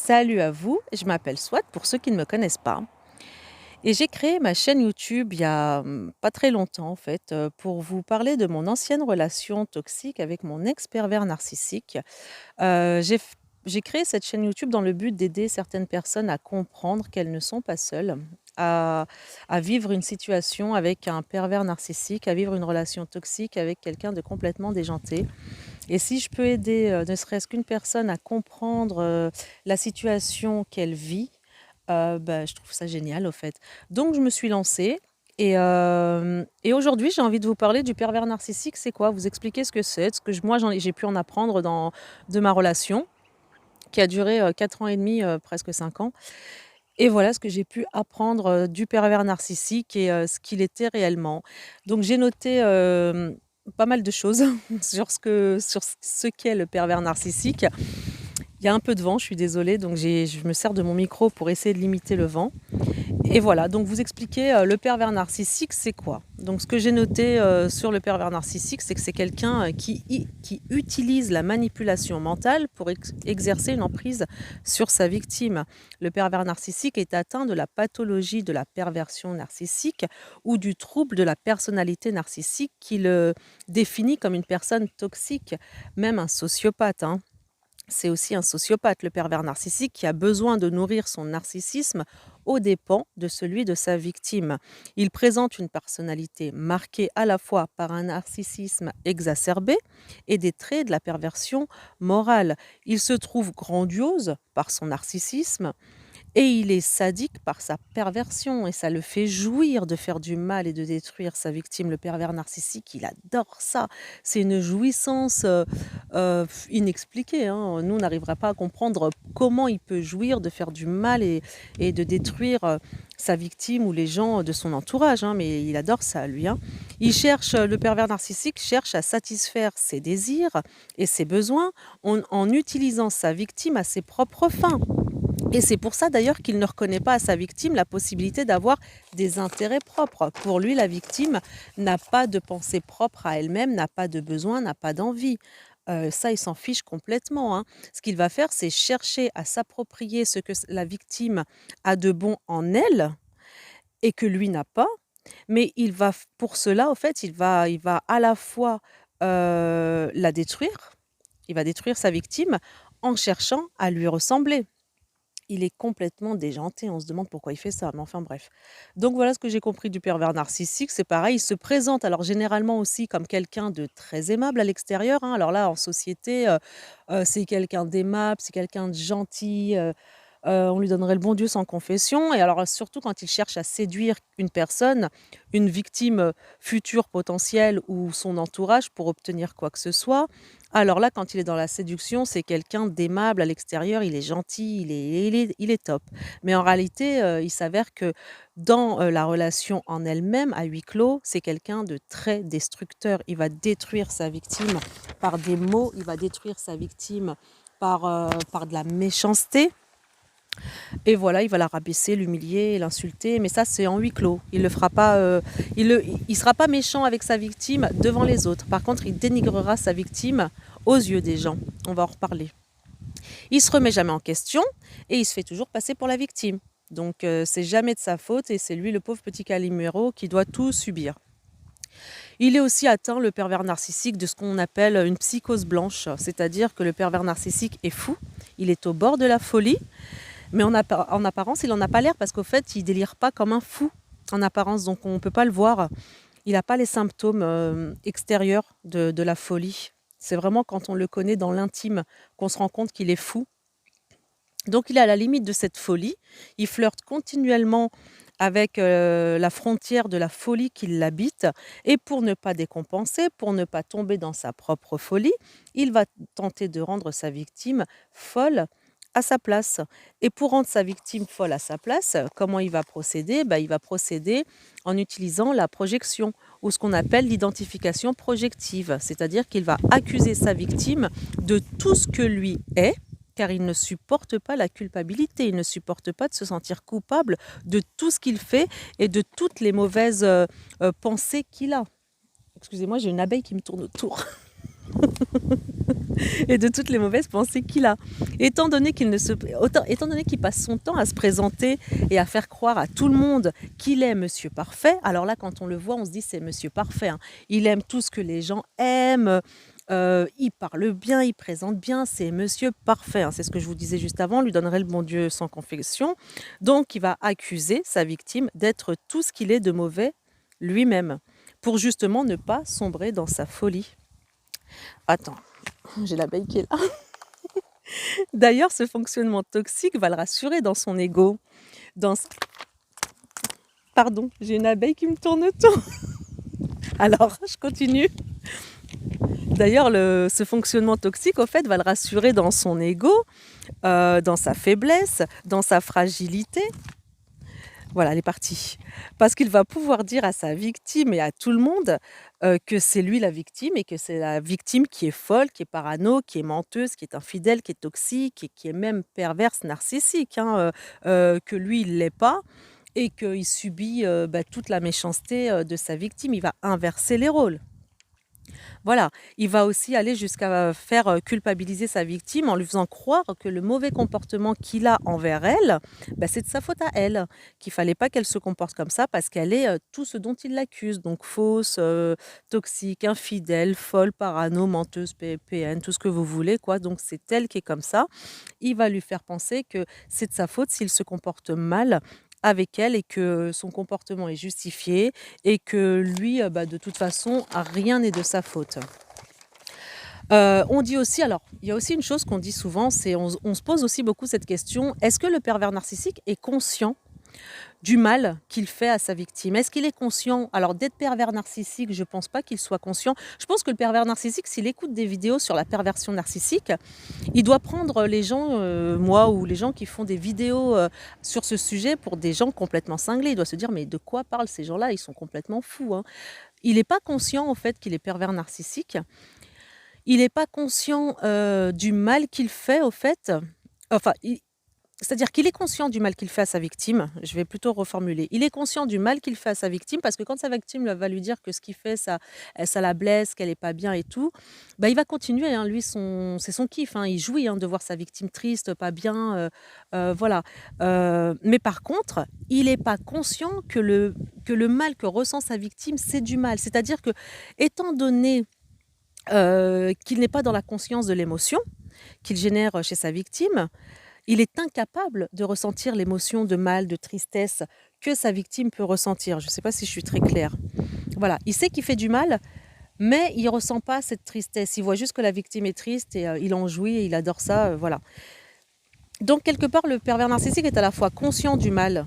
Salut à vous, je m'appelle Swat pour ceux qui ne me connaissent pas et j'ai créé ma chaîne YouTube il y a, pas très longtemps en fait, pour vous parler de mon ancienne relation toxique avec mon ex pervers narcissique. J'ai j'ai créé cette chaîne YouTube dans le but d'aider certaines personnes à comprendre qu'elles ne sont pas seules, à à vivre une situation avec un pervers narcissique, à vivre une relation toxique avec quelqu'un de complètement déjanté. Et si je peux aider, ne serait-ce qu'une personne à comprendre, la situation qu'elle vit, bah, je trouve ça génial, au fait. Donc je me suis lancée et aujourd'hui, j'ai envie de vous parler du pervers narcissique. C'est quoi? Vous expliquer ce que c'est, ce que moi j'ai pu en apprendre de ma relation qui a duré, 4 ans et demi, presque 5 ans. Et voilà ce que j'ai pu apprendre, du pervers narcissique et ce qu'il était réellement. Donc j'ai noté, pas mal de choses sur ce qu'est le pervers narcissique. Il y a un peu de vent, je suis désolée, donc je me sers de mon micro pour essayer de limiter le vent. Et voilà, donc vous expliquer, le pervers narcissique, c'est quoi? Donc ce que j'ai noté, sur le pervers narcissique, c'est que c'est quelqu'un, qui utilise la manipulation mentale pour exercer une emprise sur sa victime. Le pervers narcissique est atteint de la pathologie de la perversion narcissique ou du trouble de la personnalité narcissique qui le définit comme une personne toxique, même un sociopathe, hein. C'est aussi un sociopathe, le pervers narcissique, qui a besoin de nourrir son narcissisme aux dépens de celui de sa victime. Il présente une personnalité marquée à la fois par un narcissisme exacerbé et des traits de la perversion morale. Il se trouve grandiose par son narcissisme et il est sadique par sa perversion et ça le fait jouir de faire du mal et de détruire sa victime. Le pervers narcissique, il adore ça. C'est une jouissance, inexpliquée, hein. Nous, on n'arriverait pas à comprendre comment il peut jouir de faire du mal et de détruire, sa victime ou les gens de son entourage, hein, mais il adore ça lui, hein. Le pervers narcissique cherche à satisfaire ses désirs et ses besoins en utilisant sa victime à ses propres fins. Et c'est pour ça d'ailleurs qu'il ne reconnaît pas à sa victime la possibilité d'avoir des intérêts propres. Pour lui, la victime n'a pas de pensée propre à elle-même, n'a pas de besoin, n'a pas d'envie. Ça, il s'en fiche complètement, hein. Ce qu'il va faire, c'est chercher à s'approprier ce que la victime a de bon en elle et que lui n'a pas. Mais pour cela, au fait, il va à la fois la détruire, il va détruire sa victime en cherchant à lui ressembler. Il est complètement déjanté, on se demande pourquoi il fait ça, mais enfin bref. Donc voilà ce que j'ai compris du pervers narcissique, c'est pareil, il se présente alors généralement aussi comme quelqu'un de très aimable à l'extérieur, hein. Alors là, en société, c'est quelqu'un d'aimable, c'est quelqu'un de gentil, on lui donnerait le bon Dieu sans confession et alors surtout quand il cherche à séduire une personne, une victime, future potentielle ou son entourage pour obtenir quoi que ce soit. Alors là, quand il est dans la séduction, c'est quelqu'un d'aimable à l'extérieur, il est gentil, il est top. Mais en réalité, il s'avère que dans, la relation en elle-même, à huis clos, c'est quelqu'un de très destructeur. Il va détruire sa victime par des mots, il va détruire sa victime par de la méchanceté. Et voilà, il va la rabaisser, l'humilier, l'insulter, mais ça, c'est en huis clos. Il le fera pas, il sera pas méchant avec sa victime devant les autres. Par contre, il dénigrera sa victime aux yeux des gens. On va en reparler. Il se remet jamais en question et il se fait toujours passer pour la victime. Donc, c'est jamais de sa faute et c'est lui, le pauvre petit Calimero, qui doit tout subir. Il est aussi atteint, le pervers narcissique, de ce qu'on appelle une psychose blanche, c'est-à-dire que le pervers narcissique est fou, il est au bord de la folie, mais en apparence, il en a pas l'air parce qu'au fait, il délire pas comme un fou en apparence, donc on ne peut pas le voir. Il n'a pas les symptômes extérieurs de la folie. C'est vraiment quand on le connaît dans l'intime qu'on se rend compte qu'il est fou. Donc il est à la limite de cette folie. Il flirte continuellement avec la frontière de la folie qui l'habite. Et pour ne pas décompenser, pour ne pas tomber dans sa propre folie, il va tenter de rendre sa victime folle à sa place. Et pour rendre sa victime folle à sa place, comment il va procéder? Il va procéder en utilisant la projection ou ce qu'on appelle l'identification projective. C'est-à-dire qu'il va accuser sa victime de tout ce que lui est, car il ne supporte pas la culpabilité, il ne supporte pas de se sentir coupable de tout ce qu'il fait et de toutes les mauvaises pensées qu'il a. Excusez-moi, j'ai une abeille qui me tourne autour. et de toutes les mauvaises pensées qu'il a. Étant donné qu'il passe son temps à se présenter et à faire croire à tout le monde qu'il est Monsieur Parfait, alors là, quand on le voit, on se dit c'est Monsieur Parfait, hein. Il aime tout ce que les gens aiment, il parle bien, il présente bien, c'est Monsieur Parfait, hein. C'est ce que je vous disais juste avant, lui donnerait le bon Dieu sans confession. Donc, il va accuser sa victime d'être tout ce qu'il est de mauvais lui-même, pour justement ne pas sombrer dans sa folie. Attends, j'ai l'abeille qui est là. D'ailleurs, ce fonctionnement toxique va le rassurer dans son ego. Dans... Pardon, j'ai une abeille qui me tourne autour. Alors, je continue. D'ailleurs, ce fonctionnement toxique, au fait, va le rassurer dans son ego, dans sa faiblesse, dans sa fragilité. Voilà, elle est partie. Parce qu'il va pouvoir dire à sa victime et à tout le monde que c'est lui la victime et que c'est la victime qui est folle, qui est parano, qui est menteuse, qui est infidèle, qui est toxique et qui est même perverse, narcissique, hein, que lui, il ne l'est pas et qu'il subit toute la méchanceté de sa victime. Il va inverser les rôles. Voilà, il va aussi aller jusqu'à faire culpabiliser sa victime en lui faisant croire que le mauvais comportement qu'il a envers elle, c'est de sa faute à elle, qu'il fallait pas qu'elle se comporte comme ça parce qu'elle est tout ce dont il l'accuse, donc fausse, toxique, infidèle, folle, parano, menteuse, PN, tout ce que vous voulez, quoi. Donc c'est elle qui est comme ça. Il va lui faire penser que c'est de sa faute s'il se comporte mal avec elle et que son comportement est justifié et que lui, de toute façon, rien n'est de sa faute. On dit aussi, alors, il y a aussi une chose qu'on dit souvent, c'est on se pose aussi beaucoup cette question, est-ce que le pervers narcissique est conscient du mal qu'il fait à sa victime? Est-ce qu'il est conscient? Alors, d'être pervers narcissique, je ne pense pas qu'il soit conscient. Je pense que le pervers narcissique, s'il écoute des vidéos sur la perversion narcissique, il doit prendre les gens, moi ou les gens qui font des vidéos sur ce sujet pour des gens complètement cinglés. Il doit se dire, mais de quoi parlent ces gens-là? Ils sont complètement fous, hein. Il n'est pas conscient, au fait, qu'il est pervers narcissique. Il n'est pas conscient du mal qu'il fait, au fait. Enfin, c'est-à-dire qu'il est conscient du mal qu'il fait à sa victime, je vais plutôt reformuler. Il est conscient du mal qu'il fait à sa victime parce que quand sa victime va lui dire que ce qu'il fait, ça la blesse, qu'elle n'est pas bien et tout, il va continuer, hein. Lui, c'est son kiff, hein. Il jouit, hein, de voir sa victime triste, pas bien, voilà. Mais par contre, il n'est pas conscient que le mal que ressent sa victime, c'est du mal. C'est-à-dire que, étant donné qu'il n'est pas dans la conscience de l'émotion qu'il génère chez sa victime, il est incapable de ressentir l'émotion de mal, de tristesse que sa victime peut ressentir. Je ne sais pas si je suis très claire. Voilà, il sait qu'il fait du mal, mais il ne ressent pas cette tristesse. Il voit juste que la victime est triste et il en jouit et il adore ça. Voilà. Donc, quelque part, le pervers narcissique est à la fois conscient du mal,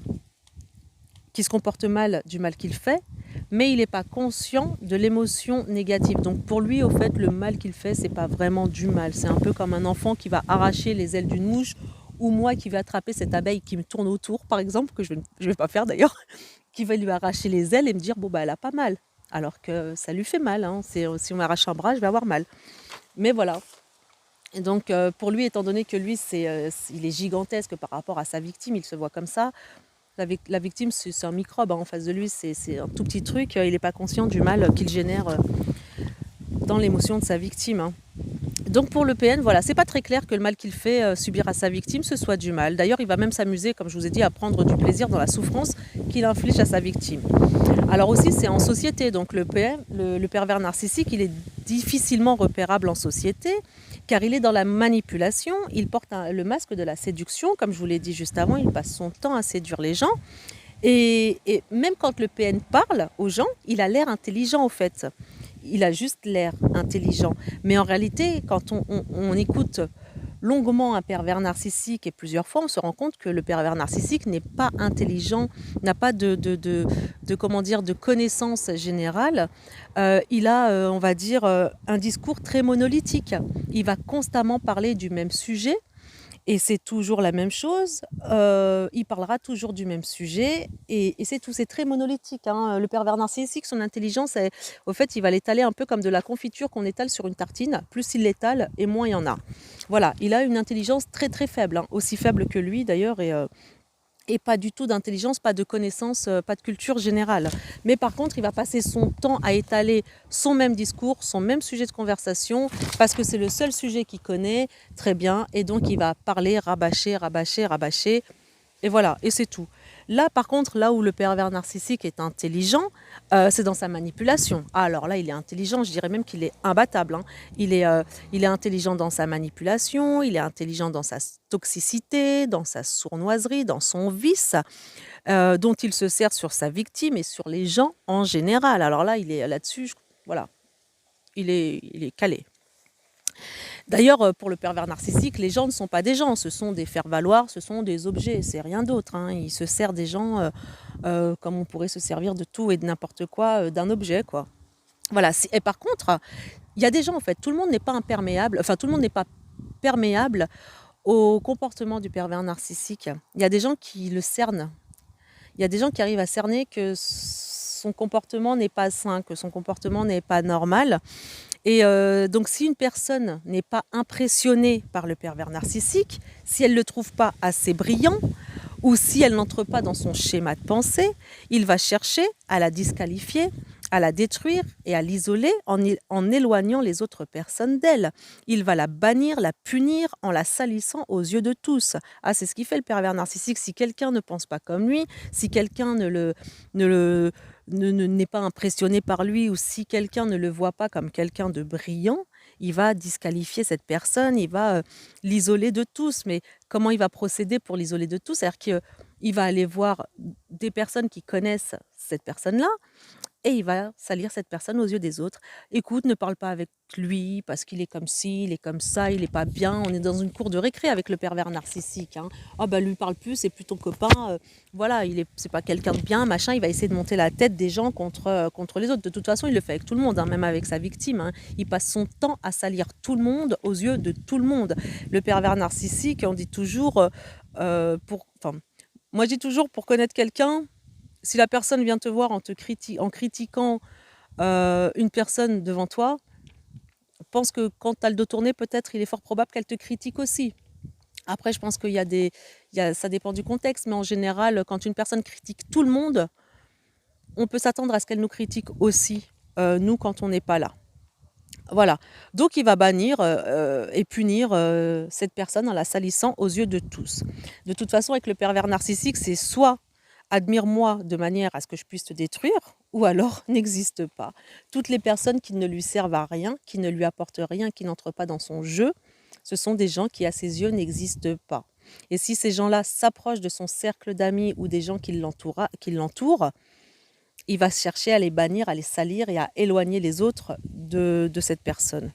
qui se comporte mal, du mal qu'il fait, mais il n'est pas conscient de l'émotion négative. Donc pour lui, au fait, le mal qu'il fait, c'est pas vraiment du mal. C'est un peu comme un enfant qui va arracher les ailes d'une mouche, ou moi qui vais attraper cette abeille qui me tourne autour, par exemple, que je vais pas faire d'ailleurs, qui va lui arracher les ailes et me dire, bon, elle a pas mal. Alors que ça lui fait mal, hein. Si on m'arrache un bras, je vais avoir mal. Mais voilà. Et donc pour lui, étant donné que lui, il est gigantesque par rapport à sa victime, il se voit comme ça. La victime, c'est un microbe, hein, en face de lui, c'est un tout petit truc. Il n'est pas conscient du mal qu'il génère dans l'émotion de sa victime, hein. Donc pour le PN, voilà, c'est pas très clair que le mal qu'il fait subir à sa victime, ce soit du mal. D'ailleurs, il va même s'amuser, comme je vous ai dit, à prendre du plaisir dans la souffrance qu'il inflige à sa victime. Alors aussi, c'est en société. Donc le PN, le pervers narcissique, il est difficilement repérable en société, car il est dans la manipulation. Il porte le masque de la séduction, comme je vous l'ai dit juste avant. Il passe son temps à séduire les gens. Et même quand le PN parle aux gens, il a l'air intelligent, au fait. Il a juste l'air intelligent. Mais en réalité, quand on écoute longuement un pervers narcissique et plusieurs fois, on se rend compte que le pervers narcissique n'est pas intelligent, n'a pas de connaissances générales. Il a, on va dire, un discours très monolithique. Il va constamment parler du même sujet. Et c'est toujours la même chose, il parlera toujours du même sujet et c'est tout, c'est très monolithique, hein. Le pervers narcissique, son intelligence, au fait, il va l'étaler un peu comme de la confiture qu'on étale sur une tartine. Plus il l'étale et moins il y en a. Voilà, il a une intelligence très très faible, hein, aussi faible que lui d'ailleurs. et pas du tout d'intelligence, pas de connaissance, pas de culture générale. Mais par contre, il va passer son temps à étaler son même discours, son même sujet de conversation, parce que c'est le seul sujet qu'il connaît très bien, et donc il va parler, rabâcher, rabâcher, rabâcher, et voilà, et c'est tout. Là, par contre, là où le pervers narcissique est intelligent, c'est dans sa manipulation. Ah, alors là, il est intelligent, je dirais même qu'il est imbattable, hein. Il est intelligent dans sa manipulation, il est intelligent dans sa toxicité, dans sa sournoiserie, dans son vice, dont il se sert sur sa victime et sur les gens en général. Alors là, il est là-dessus, voilà, il est calé. D'ailleurs, pour le pervers narcissique, les gens ne sont pas des gens, ce sont des faire-valoir, ce sont des objets, c'est rien d'autre, hein. Il se sert des gens comme on pourrait se servir de tout et de n'importe quoi, d'un objet, quoi. Voilà. Et par contre, il y a des gens, en fait, tout le monde n'est pas imperméable, enfin, tout le monde n'est pas perméable au comportement du pervers narcissique. Il y a des gens qui le cernent. Il y a des gens qui arrivent à cerner que son comportement n'est pas sain, que son comportement n'est pas normal. Et donc, si une personne n'est pas impressionnée par le pervers narcissique, si elle ne le trouve pas assez brillant, ou si elle n'entre pas dans son schéma de pensée, il va chercher à la disqualifier, à la détruire et à l'isoler en éloignant les autres personnes d'elle. Il va la bannir, la punir en la salissant aux yeux de tous. Ah, c'est ce qui fait le pervers narcissique. Si quelqu'un ne pense pas comme lui, si quelqu'un n'est pas impressionné par lui, ou si quelqu'un ne le voit pas comme quelqu'un de brillant, il va disqualifier cette personne, il va l'isoler de tous. Mais comment il va procéder pour l'isoler de tous? C'est-à-dire qu'il va aller voir des personnes qui connaissent cette personne-là, et il va salir cette personne aux yeux des autres. Écoute, ne parle pas avec lui parce qu'il est comme ci, il est comme ça, il est pas bien. On est dans une cour de récré avec le pervers narcissique, hein. Ah bah lui parle plus, c'est plus ton copain. Voilà, c'est pas quelqu'un de bien, machin. Il va essayer de monter la tête des gens contre les autres. De toute façon, il le fait avec tout le monde, hein, même avec sa victime, hein. Il passe son temps à salir tout le monde aux yeux de tout le monde. Le pervers narcissique, on dit toujours, moi je dis toujours, pour connaître quelqu'un, si la personne vient te voir en critiquant une personne devant toi, pense que quand tu as le dos tourné, peut-être il est fort probable qu'elle te critique aussi. Après, je pense ça dépend du contexte, mais en général, quand une personne critique tout le monde, on peut s'attendre à ce qu'elle nous critique aussi, nous, quand on n'est pas là. Voilà. Donc, il va bannir et punir cette personne en la salissant aux yeux de tous. De toute façon, avec le pervers narcissique, c'est soit admire-moi de manière à ce que je puisse te détruire, ou alors n'existe pas. Toutes les personnes qui ne lui servent à rien, qui ne lui apportent rien, qui n'entrent pas dans son jeu, ce sont des gens qui, à ses yeux, n'existent pas. Et si ces gens-là s'approchent de son cercle d'amis ou des gens qui l'entourent, il va chercher à les bannir, à les salir et à éloigner les autres de cette personne.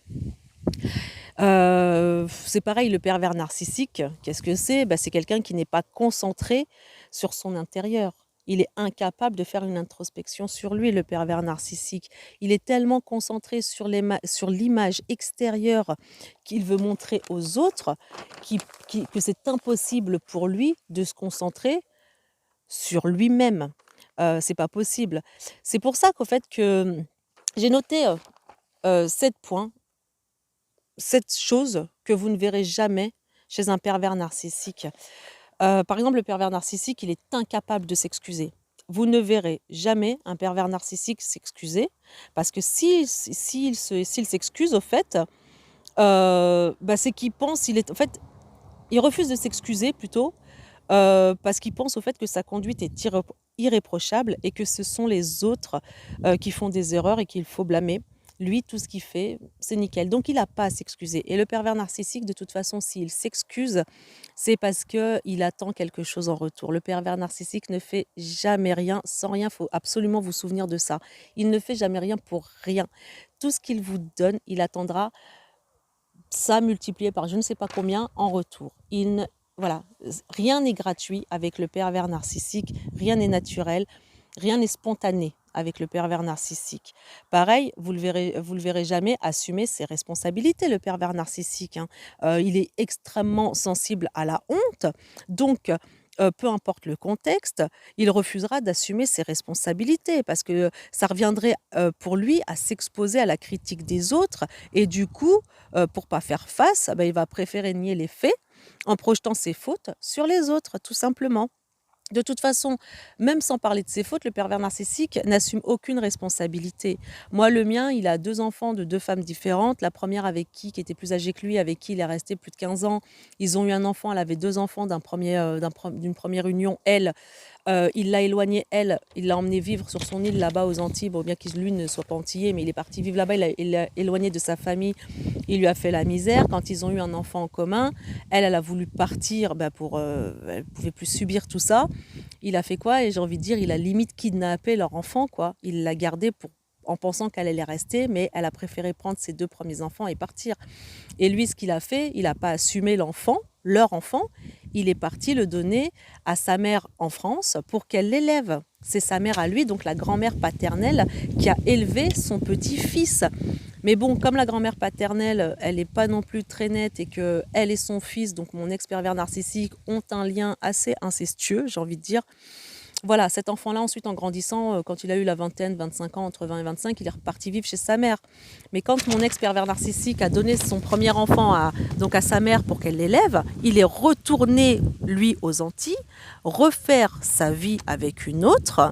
C'est pareil, le pervers narcissique, qu'est-ce que c'est? C'est quelqu'un qui n'est pas concentré sur son intérieur. Il est incapable de faire une introspection sur lui, le pervers narcissique. Il est tellement concentré sur l'image extérieure qu'il veut montrer aux autres que c'est impossible pour lui de se concentrer sur lui-même. C'est pas possible. C'est pour ça qu'au fait que j'ai noté 7 points, 7 choses que vous ne verrez jamais chez un pervers narcissique. Par exemple, le pervers narcissique, il est incapable de s'excuser. Vous ne verrez jamais un pervers narcissique s'excuser, parce que s'il s'excuse, au fait, c'est qu'il pense, en fait, il refuse de s'excuser plutôt, parce qu'il pense au fait que sa conduite est irréprochable et que ce sont les autres qui font des erreurs et qu'il faut blâmer. Lui, tout ce qu'il fait, c'est nickel. Donc, il n'a pas à s'excuser. Et le pervers narcissique, de toute façon, s'il s'excuse, c'est parce qu'il attend quelque chose en retour. Le pervers narcissique ne fait jamais rien sans rien. Il faut absolument vous souvenir de ça. Il ne fait jamais rien pour rien. Tout ce qu'il vous donne, il attendra ça multiplié par je ne sais pas combien en retour. Voilà, rien n'est gratuit avec le pervers narcissique, rien n'est naturel, rien n'est spontané avec le pervers narcissique. Pareil, vous le verrez jamais assumer ses responsabilités, le pervers narcissique, hein. Il est extrêmement sensible à la honte, donc peu importe le contexte, il refusera d'assumer ses responsabilités parce que ça reviendrait pour lui à s'exposer à la critique des autres, et du coup, pour pas faire face, il va préférer nier les faits en projetant ses fautes sur les autres, tout simplement. De toute façon, même sans parler de ses fautes, le pervers narcissique n'assume aucune responsabilité. Moi, le mien, il a 2 enfants de 2 femmes différentes. La première avec qui était plus âgée que lui, avec qui il est resté plus de 15 ans. Ils ont eu un enfant, elle avait 2 enfants d'une première union. Elle, il l'a éloignée, elle, il l'a emmenée vivre sur son île là-bas aux Antilles. Bon, bien qu'il lui ne soit pas antillais, mais il est parti vivre là-bas, il l'a éloigné de sa famille, il lui a fait la misère. Quand ils ont eu un enfant en commun, elle a voulu partir, elle pouvait plus subir tout ça. Il a fait quoi? Et j'ai envie de dire, il a limite kidnappé leur enfant, quoi. Il l'a gardée en pensant qu'elle allait rester, mais elle a préféré prendre ses 2 premiers enfants et partir. Et lui, ce qu'il a fait, il n'a pas assumé l'enfant, leur enfant. Il est parti le donner à sa mère en France pour qu'elle l'élève. C'est sa mère à lui, donc la grand-mère paternelle, qui a élevé son petit-fils. Mais bon, comme la grand-mère paternelle, elle n'est pas non plus très nette et que elle et son fils, donc mon ex-pervers narcissique, ont un lien assez incestueux, j'ai envie de dire. Voilà, cet enfant-là, ensuite, en grandissant, quand il a eu la vingtaine, 25 ans, entre 20 et 25, il est reparti vivre chez sa mère. Mais quand mon ex-pervers narcissique a donné son premier enfant donc à sa mère pour qu'elle l'élève, il est retourné, lui, aux Antilles, refaire sa vie avec une autre.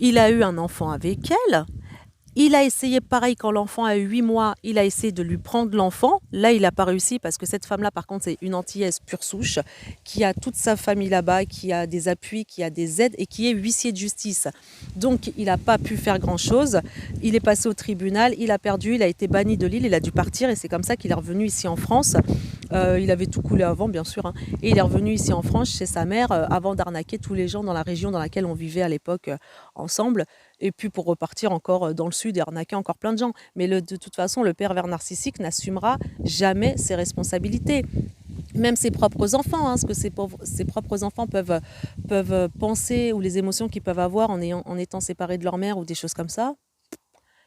Il a eu un enfant avec elle. Il a essayé pareil quand l'enfant a eu 8 mois, il a essayé de lui prendre l'enfant. Là, il n'a pas réussi parce que cette femme-là, par contre, c'est une Antillaise pure souche qui a toute sa famille là-bas, qui a des appuis, qui a des aides et qui est huissier de justice. Donc, il n'a pas pu faire grand-chose. Il est passé au tribunal, il a perdu, il a été banni de l'île, il a dû partir et c'est comme ça qu'il est revenu ici en France. Il avait tout coulé avant, bien sûr, hein. Et il est revenu ici en France chez sa mère avant d'arnaquer tous les gens dans la région dans laquelle on vivait à l'époque ensemble. Et puis pour repartir encore dans le sud et arnaquer encore plein de gens. Mais de toute façon, le pervers narcissique n'assumera jamais ses responsabilités. Même ses propres enfants, hein, ce que ses propres enfants peuvent penser ou les émotions qu'ils peuvent avoir en étant séparés de leur mère ou des choses comme ça.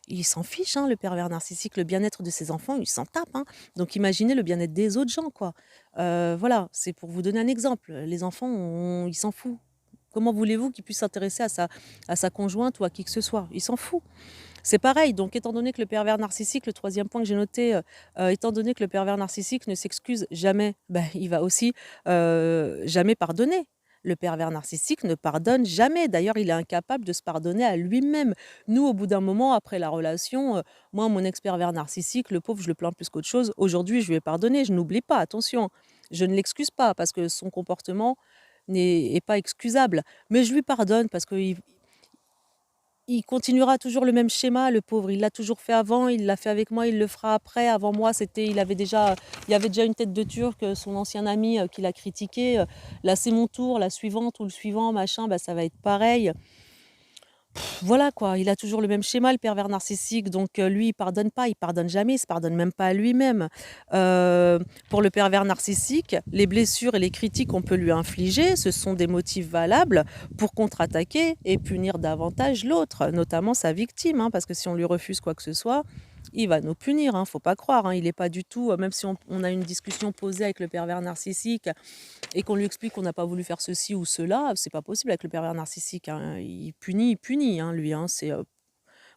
Il s'en fiche, hein, le pervers narcissique, le bien-être de ses enfants, il s'en tape, hein. Donc imaginez le bien-être des autres gens, quoi. Voilà, c'est pour vous donner un exemple. Les enfants, il s'en fout. Comment voulez-vous qu'il puisse s'intéresser à sa conjointe ou à qui que ce soit? Il s'en fout. C'est pareil, donc étant donné que le pervers narcissique, le troisième point que j'ai noté, étant donné que le pervers narcissique ne s'excuse jamais, il va aussi jamais pardonner. Le pervers narcissique ne pardonne jamais. D'ailleurs, il est incapable de se pardonner à lui-même. Nous, au bout d'un moment, après la relation, moi, mon ex-pervers narcissique, le pauvre, je le plains plus qu'autre chose. Aujourd'hui, je lui ai pardonné. Je n'oublie pas, attention. Je ne l'excuse pas parce que son comportement n'est pas excusable. Mais je lui pardonne parce qu'il il continuera toujours le même schéma, le pauvre. Il l'a toujours fait avant, il l'a fait avec moi, il le fera après. Avant moi, il y avait déjà une tête de Turc, son ancien ami qui l'a critiqué. Là, c'est mon tour, la suivante ou le suivant, machin, ça va être pareil. Voilà quoi, il a toujours le même schéma, le pervers narcissique. Donc lui, il pardonne pas, il pardonne jamais, il se pardonne même pas à lui-même. Pour le pervers narcissique, les blessures et les critiques qu'on peut lui infliger, ce sont des motifs valables pour contre-attaquer et punir davantage l'autre, notamment sa victime, hein, parce que si on lui refuse quoi que ce soit, il va nous punir, hein, faut pas croire, hein. Il est pas du tout, même si on a une discussion posée avec le pervers narcissique et qu'on lui explique qu'on n'a pas voulu faire ceci ou cela, c'est pas possible avec le pervers narcissique, hein. Il punit, hein, lui, hein,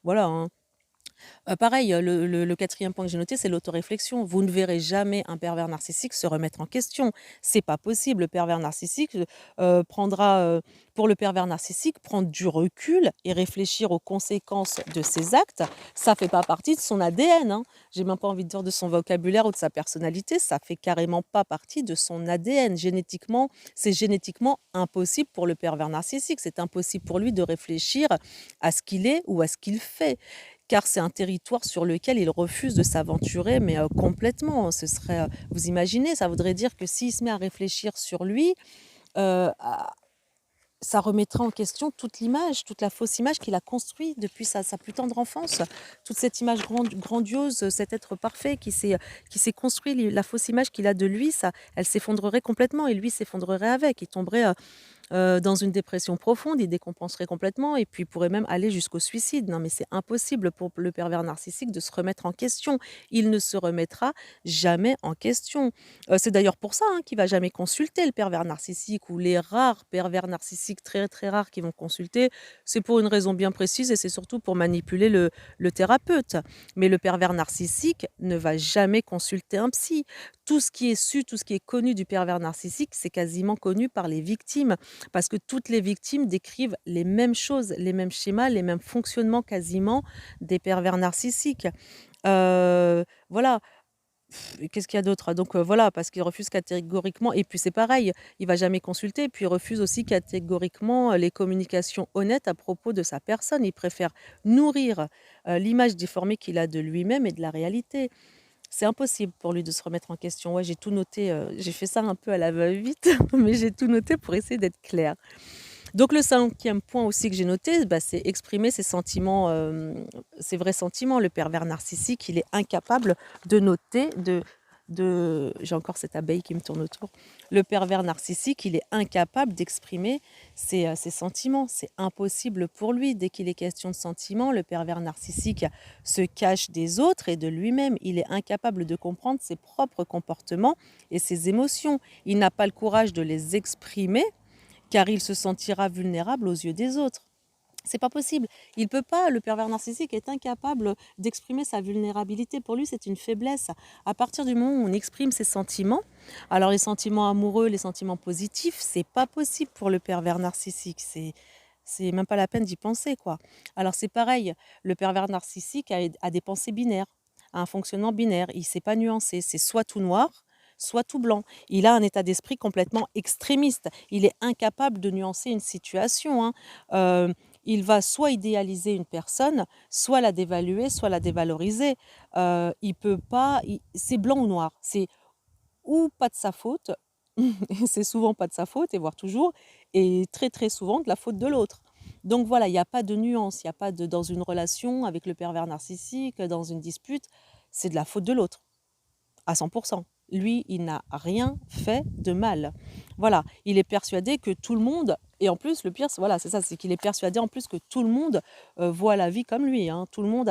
voilà, hein. Pareil, le 4e point que j'ai noté, c'est l'autoréflexion. Vous ne verrez jamais un pervers narcissique se remettre en question. C'est pas possible. Le pervers narcissique pour le pervers narcissique, prendre du recul et réfléchir aux conséquences de ses actes, ça fait pas partie de son ADN, hein. J'ai même pas envie de dire de son vocabulaire ou de sa personnalité, ça fait carrément pas partie de son ADN. Génétiquement, c'est génétiquement impossible pour le pervers narcissique. C'est impossible pour lui de réfléchir à ce qu'il est ou à ce qu'il fait car c'est un territoire sur lequel il refuse de s'aventurer, mais complètement. Ce serait, vous imaginez, ça voudrait dire que s'il se met à réfléchir sur lui, euh, à- ça remettrait en question toute l'image, toute la fausse image qu'il a construite depuis sa plus tendre enfance. Toute cette image grandiose, cet être parfait qui s'est construit, la fausse image qu'il a de lui, elle s'effondrerait complètement et lui s'effondrerait avec. Il tomberait dans une dépression profonde, il décompenserait complètement et puis il pourrait même aller jusqu'au suicide. Non, mais c'est impossible pour le pervers narcissique de se remettre en question. Il ne se remettra jamais en question. C'est d'ailleurs pour ça qu'il va jamais consulter le pervers narcissique ou les rares pervers narcissiques très très rares qui vont consulter. C'est pour une raison bien précise et c'est surtout pour manipuler le thérapeute. Mais le pervers narcissique ne va jamais consulter un psy. tout ce qui est su, tout ce qui est connu du pervers narcissique, c'est quasiment connu par les victimes, parce que toutes les victimes décrivent les mêmes choses, les mêmes schémas, les mêmes fonctionnements quasiment des pervers narcissiques. Voilà. Et qu'est-ce qu'il y a d'autre? Donc voilà, parce qu'il refuse catégoriquement et puis c'est pareil, il va jamais consulter et puis il refuse aussi catégoriquement, les communications honnêtes à propos de sa personne. Il préfère nourrir, l'image déformée qu'il a de lui-même et de la réalité. C'est impossible pour lui de se remettre en question. Ouais, j'ai tout noté, j'ai fait ça un peu à la va-vite, mais j'ai tout noté pour essayer d'être claire. Donc le 5e point aussi que j'ai noté, bah, c'est exprimer ses sentiments, ses vrais sentiments. Le pervers narcissique, il est incapable de noter, j'ai encore cette abeille qui me tourne autour. Le pervers narcissique, il est incapable d'exprimer ses sentiments. C'est impossible pour lui. Dès qu'il est question de sentiments, le pervers narcissique se cache des autres et de lui-même. Il est incapable de comprendre ses propres comportements et ses émotions. Il n'a pas le courage de les exprimer car il se sentira vulnérable aux yeux des autres. C'est pas possible. Il peut pas, le pervers narcissique est incapable d'exprimer sa vulnérabilité. Pour lui, c'est une faiblesse. À partir du moment où on exprime ses sentiments, alors les sentiments amoureux, les sentiments positifs, c'est pas possible pour le pervers narcissique. C'est même pas la peine d'y penser, quoi. Alors c'est pareil, le pervers narcissique a des pensées binaires, a un fonctionnement binaire. Il sait pas nuancer. C'est soit tout noir, soit tout blanc. Il a un état d'esprit complètement extrémiste. Il est incapable de nuancer une situation, hein. Il va soit idéaliser une personne, soit la dévaluer, soit la dévaloriser. Il peut pas, c'est blanc ou noir. C'est ou pas de sa faute, et c'est souvent pas de sa faute, et voire toujours, et très très souvent de la faute de l'autre. Donc voilà, il n'y a pas de nuance, il n'y a pas de, dans une relation avec le pervers narcissique, dans une dispute, c'est de la faute de l'autre, à 100%. Lui, il n'a rien fait de mal. Voilà, il est persuadé que tout le monde, et en plus, le pire, voilà, c'est ça, c'est qu'il est persuadé en plus que tout le monde voit la vie comme lui, hein. Tout le monde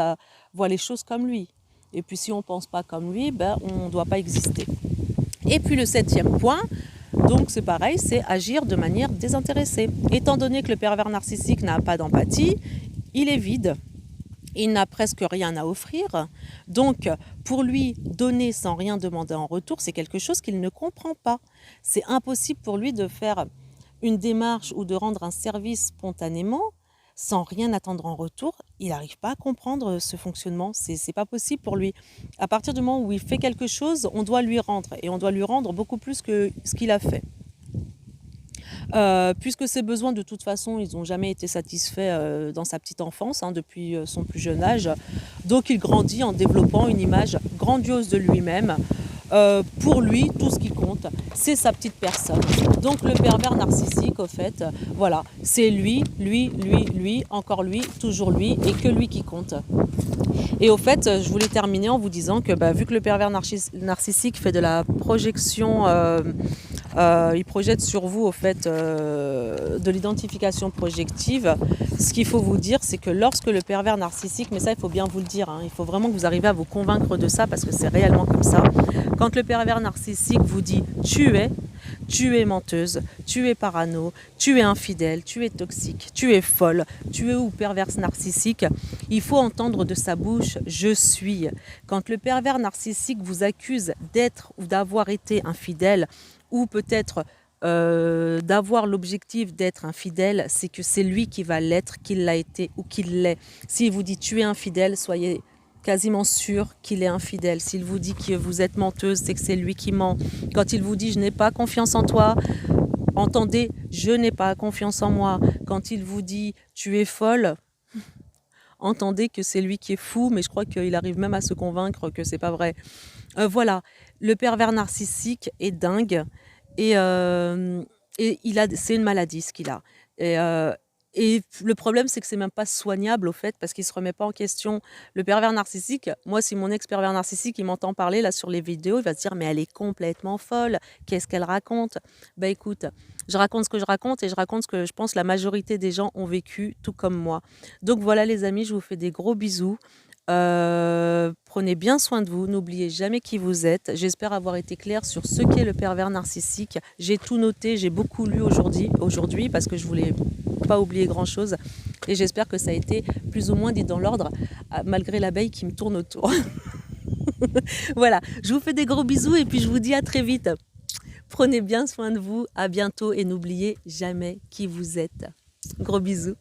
voit les choses comme lui. Et puis si on ne pense pas comme lui, ben, on ne doit pas exister. Et puis le 7e point, donc c'est pareil, c'est agir de manière désintéressée. Étant donné que le pervers narcissique n'a pas d'empathie, il est vide. Il n'a presque rien à offrir. Donc, pour lui, donner sans rien demander en retour, c'est quelque chose qu'il ne comprend pas. C'est impossible pour lui de faire une démarche ou de rendre un service spontanément sans rien attendre en retour. Il n'arrive pas à comprendre ce fonctionnement. C'est pas possible pour lui. À partir du moment où il fait quelque chose, on doit lui rendre. Et on doit lui rendre beaucoup plus que ce qu'il a fait. Puisque ses besoins, de toute façon, ils n'ont jamais été satisfaits dans sa petite enfance, hein, depuis son plus jeune âge. Donc il grandit en développant une image grandiose de lui-même. Pour lui, tout ce qui compte, c'est sa petite personne. Donc le pervers narcissique, au fait, voilà, c'est lui, encore lui, toujours lui, et que lui qui compte. Et au fait, je voulais terminer en vous disant que vu que le pervers narcissique fait de la projection, il projette sur vous au fait de l'identification projective. Ce qu'il faut vous dire, c'est que lorsque le pervers narcissique, mais ça il faut bien vous le dire, hein, il faut vraiment que vous arriviez à vous convaincre de ça parce que c'est réellement comme ça. Quand le pervers narcissique vous dit tu es menteuse, tu es parano, tu es infidèle, tu es toxique, tu es folle, tu es ou perverse narcissique, il faut entendre de sa bouche je suis. Quand le pervers narcissique vous accuse d'être ou d'avoir été infidèle, ou peut-être d'avoir l'objectif d'être infidèle, c'est que c'est lui qui va l'être, qu'il l'a été ou qu'il l'est. S'il vous dit tu es infidèle, soyez quasiment sûr qu'il est infidèle. S'il vous dit que vous êtes menteuse, c'est que c'est lui qui ment. Quand il vous dit je n'ai pas confiance en toi, entendez je n'ai pas confiance en moi. Quand il vous dit tu es folle, entendez que c'est lui qui est fou, mais je crois qu'il arrive même à se convaincre que c'est pas vrai. Voilà, le pervers narcissique est dingue et c'est une maladie ce qu'il a. Et le problème, c'est que c'est même pas soignable au fait parce qu'il se remet pas en question. Le pervers narcissique, moi, si mon ex-pervers narcissique, il m'entend parler là sur les vidéos, il va se dire mais elle est complètement folle. Qu'est-ce qu'elle raconte? Bah écoute, je raconte ce que je raconte et je raconte ce que je pense la majorité des gens ont vécu, tout comme moi. Donc voilà les amis, je vous fais des gros bisous. Prenez bien soin de vous, n'oubliez jamais qui vous êtes. J'espère avoir été claire sur ce qu'est le pervers narcissique. J'ai tout noté, j'ai beaucoup lu aujourd'hui parce que je voulais pas oublier grand chose et j'espère que ça a été plus ou moins dit dans l'ordre malgré l'abeille qui me tourne autour. Voilà, je vous fais des gros bisous et puis je vous dis à très vite. Prenez bien soin de vous, à bientôt et n'oubliez jamais qui vous êtes. Gros bisous.